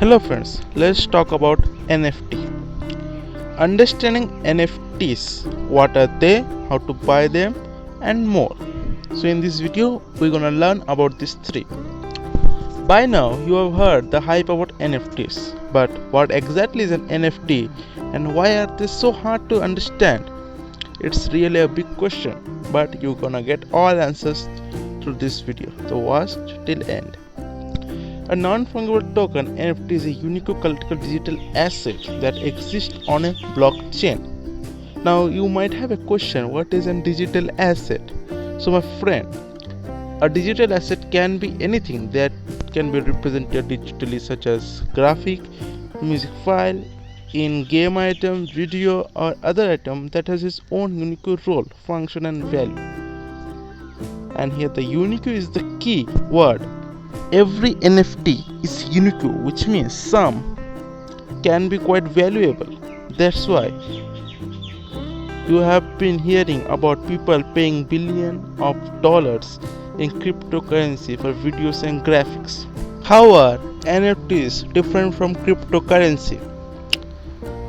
Hello friends, let's talk about NFT. Understanding NFTs, what are they, how to buy them and more. So in this video, we're gonna learn about these three. By now, you have heard the hype about NFTs, but what exactly is an NFT and why are they so hard to understand? It's really a big question, but you're gonna get all answers through this video, so watch till end. A non-fungible token NFT is a unique collectible digital asset that exists on a blockchain. Now you might have a question, what is a digital asset? So my friend, a digital asset can be anything that can be represented digitally, such as graphic, music file, in-game item, video or other item that has its own unique role, function and value. And here the unique is the key word. Every NFT is unique, which means some can be quite valuable. That's why you have been hearing about people paying billions of dollars in cryptocurrency for videos and graphics. How are NFTs different from cryptocurrency?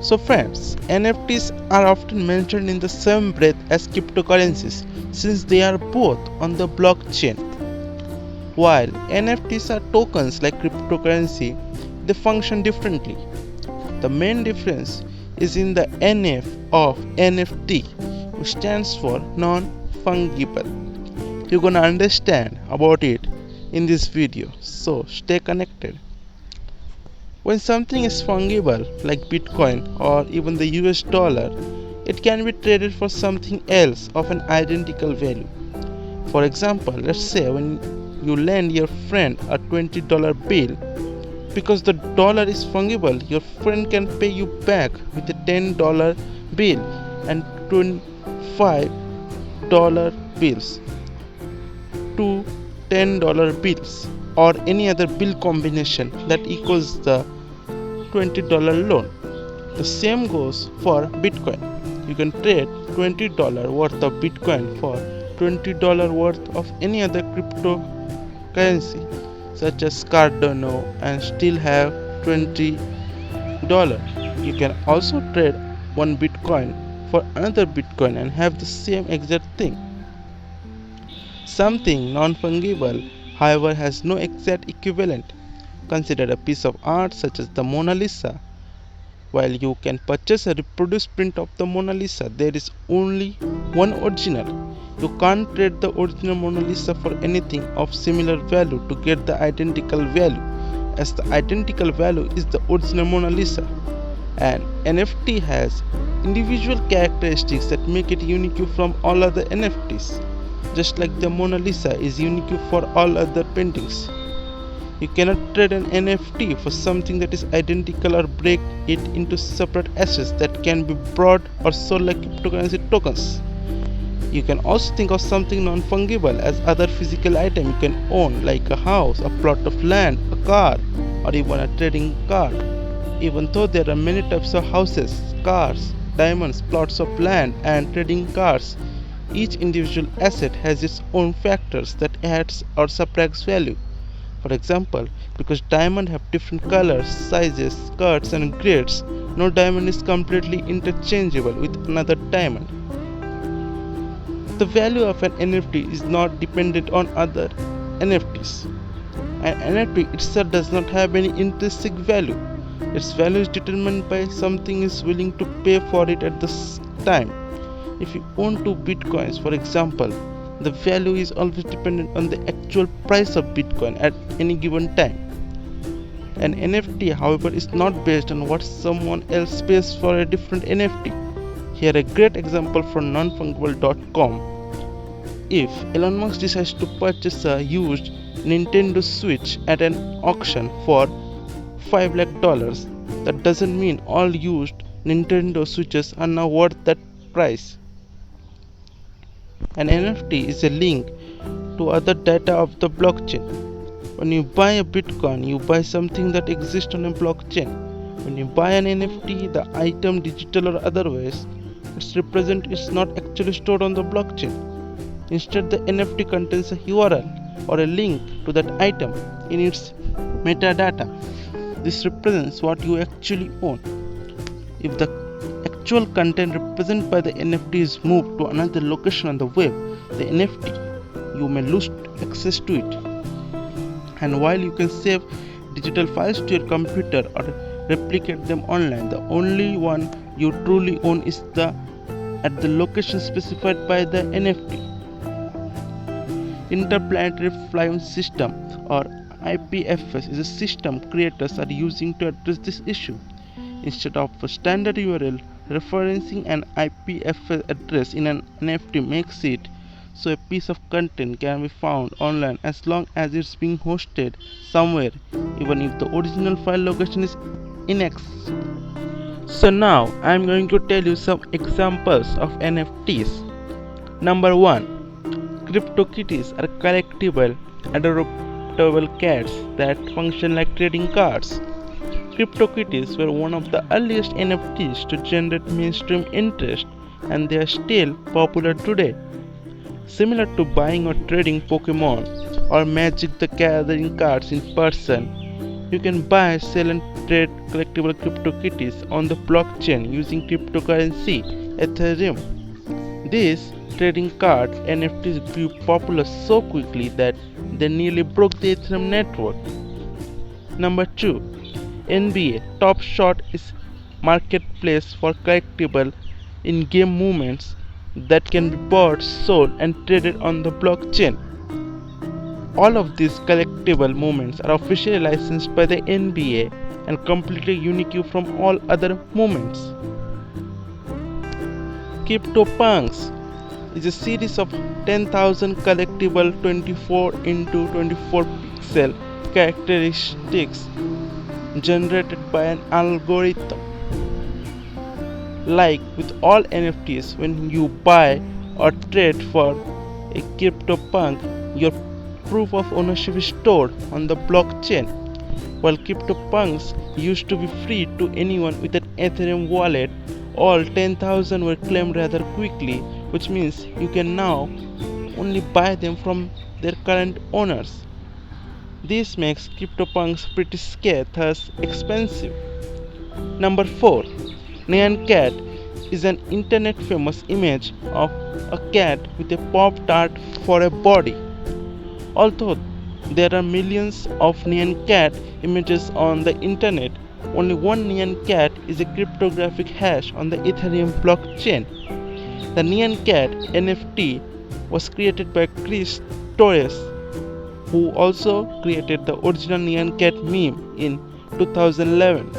So friends, NFTs are often mentioned in the same breath as cryptocurrencies since they are both on the blockchain. While NFTs are tokens like cryptocurrency, they function differently. The main difference is in the NF of NFT, which stands for non-fungible. You're gonna understand about it in this video, so stay connected. When something is fungible, like Bitcoin or even the US dollar, it can be traded for something else of an identical value. For example, let's say when you lend your friend a $20 bill, because the dollar is fungible, your friend can pay you back with a $10 bill and $25 bills, two $10 bills or any other bill combination that equals the $20 loan. The same goes for Bitcoin. You can trade $20 worth of Bitcoin for $20 worth of any other cryptocurrency such as Cardano and still have $20. You can also trade one Bitcoin for another Bitcoin and have the same exact thing. Something non-fungible, however, has no exact equivalent. Consider a piece of art such as the Mona Lisa. While you can purchase a reproduced print of the Mona Lisa, there is only one original. You can't trade the original Mona Lisa for anything of similar value to get the identical value, as the identical value is the original Mona Lisa. And NFT has individual characteristics that make it unique from all other NFTs, just like the Mona Lisa is unique for all other paintings. You cannot trade an NFT for something that is identical or break it into separate assets that can be bought or sold like cryptocurrency tokens. You can also think of something non-fungible as other physical item you can own, like a house, a plot of land, a car, or even a trading card. Even though there are many types of houses, cars, diamonds, plots of land, and trading cards, each individual asset has its own factors that adds or subtracts value. For example, because diamonds have different colors, sizes, cuts, and grades, no diamond is completely interchangeable with another diamond. The value of an NFT is not dependent on other NFTs. An NFT itself does not have any intrinsic value. Its value is determined by something is willing to pay for it at this time. If you own 2 bitcoins, for example, the value is always dependent on the actual price of Bitcoin at any given time. An NFT, however, is not based on what someone else pays for a different NFT. Here a great example from nonfungible.com. If Elon Musk decides to purchase a used Nintendo Switch at an auction for $5 lakh, that doesn't mean all used Nintendo Switches are now worth that price. An NFT is a link to other data of the blockchain. When you buy a Bitcoin, you buy something that exists on a blockchain. When you buy an NFT, the item, digital or otherwise, its represent is not actually stored on the blockchain. Instead, the NFT contains a URL or a link to that item in its metadata. This represents what you actually own. If the actual content represented by the NFT is moved to another location on the web, the NFT, you may lose access to it. And while you can save digital files to your computer or replicate them online, the only one you truly own is at the location specified by the NFT. Interplanetary Flying System, or IPFS, is a system creators are using to address this issue. Instead of a standard URL, referencing an IPFS address in an NFT makes it so a piece of content can be found online as long as it's being hosted somewhere, even if the original file location is inaccessible. So now I am going to tell you some examples of NFTs. Number 1. CryptoKitties are collectible, adorable cats that function like trading cards. CryptoKitties were one of the earliest NFTs to generate mainstream interest, and they are still popular today. Similar to buying or trading Pokemon or Magic the Gathering cards in person, you can buy, sell and trade collectible CryptoKitties on the blockchain using cryptocurrency Ethereum. These trading card NFTs grew popular so quickly that they nearly broke the Ethereum network. Number 2. NBA Top Shot is marketplace for collectible in-game movements that can be bought, sold and traded on the blockchain. All of these collectible movements are officially licensed by the NBA and completely unique from all other movements. CryptoPunks is a series of 10,000 collectible 24x24 pixel characteristics generated by an algorithm. Like with all NFTs, when you buy or trade for a CryptoPunk, your proof of ownership is stored on the blockchain. While CryptoPunks used to be free to anyone with an Ethereum wallet, all 10,000 were claimed rather quickly, which means you can now only buy them from their current owners. This makes CryptoPunks pretty scarce, thus expensive. Number 4. Nyan Cat is an internet famous image of a cat with a Pop-Tart for a body. Although there are millions of Nyan Cat images on the internet, only one Nyan Cat is a cryptographic hash on the Ethereum blockchain. The Nyan Cat NFT was created by Chris Torres, who also created the original Nyan Cat meme in 2011.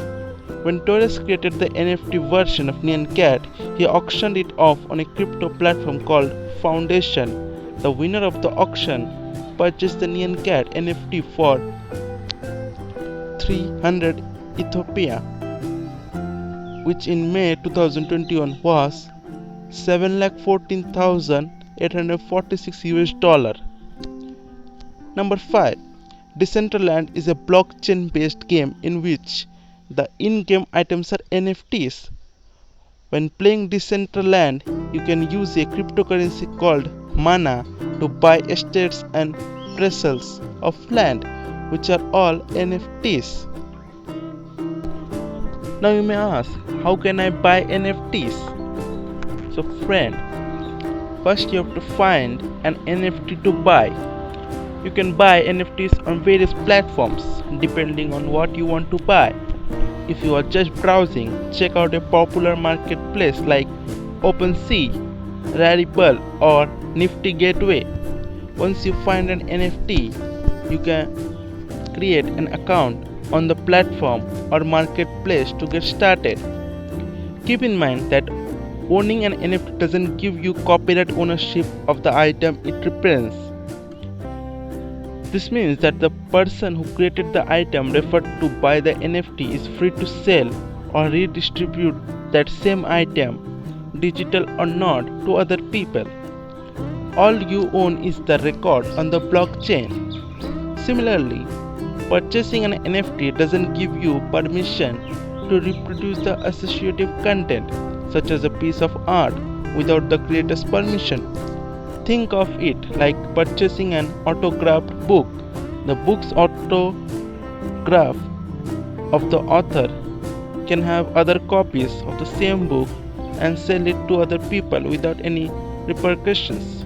When Torres created the NFT version of Nyan Cat, he auctioned it off on a crypto platform called Foundation. The winner of the auction purchased the Nyan Cat NFT for 300 Ethiopia, which in May 2021 was $714,846 US. Number 5. Decentraland is a blockchain-based game in which the in-game items are NFTs. When playing Decentraland, you can use a cryptocurrency called mana to buy estates and parcels of land, which are all NFTs. Now you may ask, how can I buy NFTs? So friend, first you have to find an NFT to buy. You can buy NFTs on various platforms depending on what you want to buy. If you are just browsing, check out a popular marketplace like OpenSea, Rarible or Nifty Gateway. Once you find an NFT, you can create an account on the platform or marketplace to get started. Keep in mind that owning an NFT doesn't give you copyright ownership of the item it represents. This means that the person who created the item referred to by the NFT is free to sell or redistribute that same item, digital or not, to other people. All you own is the record on the blockchain. Similarly, purchasing an NFT doesn't give you permission to reproduce the associative content, such as a piece of art, without the creator's permission. Think of it like purchasing an autographed book. The book's autograph of the author can have other copies of the same book and sell it to other people without any repercussions.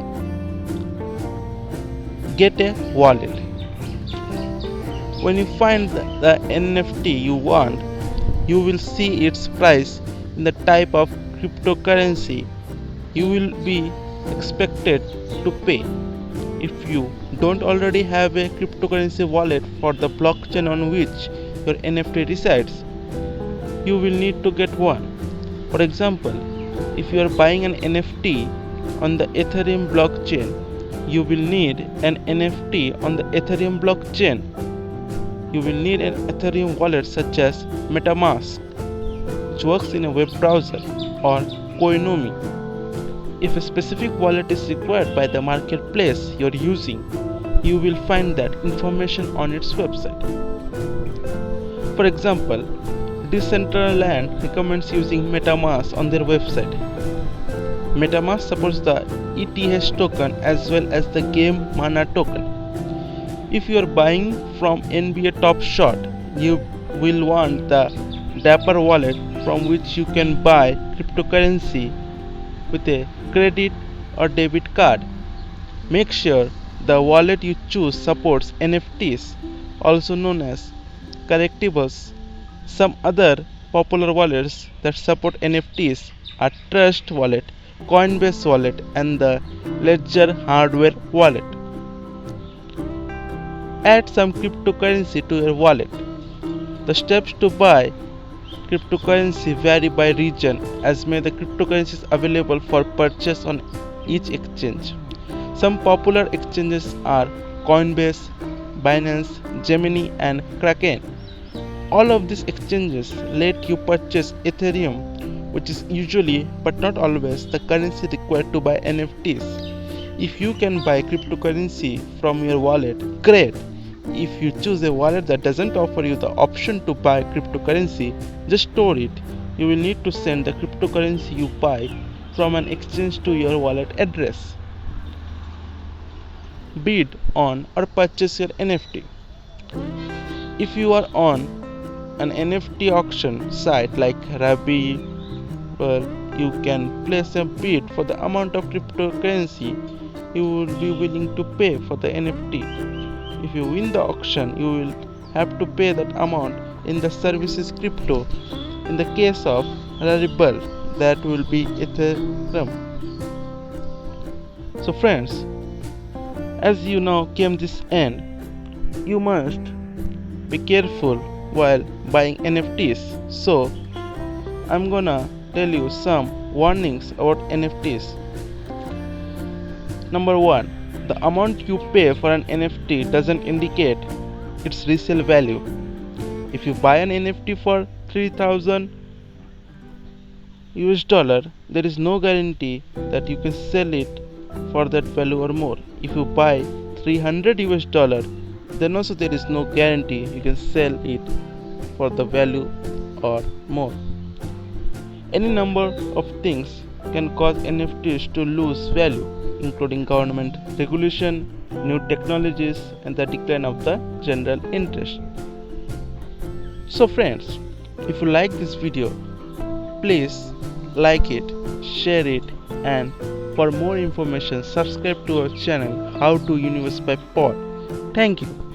Get a wallet. When you find the NFT you want, you will see its price in the type of cryptocurrency you will be expected to pay. If you don't already have a cryptocurrency wallet for the blockchain on which your NFT resides, you will need to get one. For example, if you are buying an NFT on the Ethereum blockchain, you will need an NFT on the Ethereum blockchain. You will need an Ethereum wallet such as metamask, which works in a web browser, or Koinomi. If a specific wallet is required by the marketplace you are using, you will find that information on its website. For example, Decentraland recommends using MetaMask on their website. MetaMask supports the ETH token as well as the game mana token. If you are buying from NBA Top Shot, you will want the Dapper wallet from which you can buy cryptocurrency with a credit or debit card. Make sure the wallet you choose supports NFTs, also known as collectibles. Some other popular wallets that support NFTs are Trust Wallet, Coinbase Wallet, and the Ledger Hardware Wallet. Add some cryptocurrency to your wallet. The steps to buy cryptocurrency vary by region, as may the cryptocurrencies available for purchase on each exchange. Some popular exchanges are Coinbase, Binance, Gemini, and Kraken. All of these exchanges let you purchase Ethereum, which is usually but not always the currency required to buy NFTs. If you can buy cryptocurrency from your wallet, great. If you choose a wallet that doesn't offer you the option to buy cryptocurrency, just store it. You will need to send the cryptocurrency you buy from an exchange to your wallet address. Bid on or purchase your NFT. If you are on an NFT auction site like Rabi, where you can place a bid for the amount of cryptocurrency you will be willing to pay for the NFT. If you win the auction, you will have to pay that amount in the service's crypto. In the case of Rarible, that will be Ethereum. So friends, as you now came this end, you must be careful while buying NFTs. So I'm gonna tell you some warnings about NFTs. Number 1. The amount you pay for an NFT doesn't indicate its resale value. If you buy an NFT for $3,000 US, there is no guarantee that you can sell it for that value or more. If you buy $300 US, then also there is no guarantee you can sell it for the value or more. Any number of things can cause NFTs to lose value, including government regulation, new technologies, and the decline of the general interest. So friends, if you like this video, please like it, share it, and for more information subscribe to our channel How to Universe by Pod. Thank you.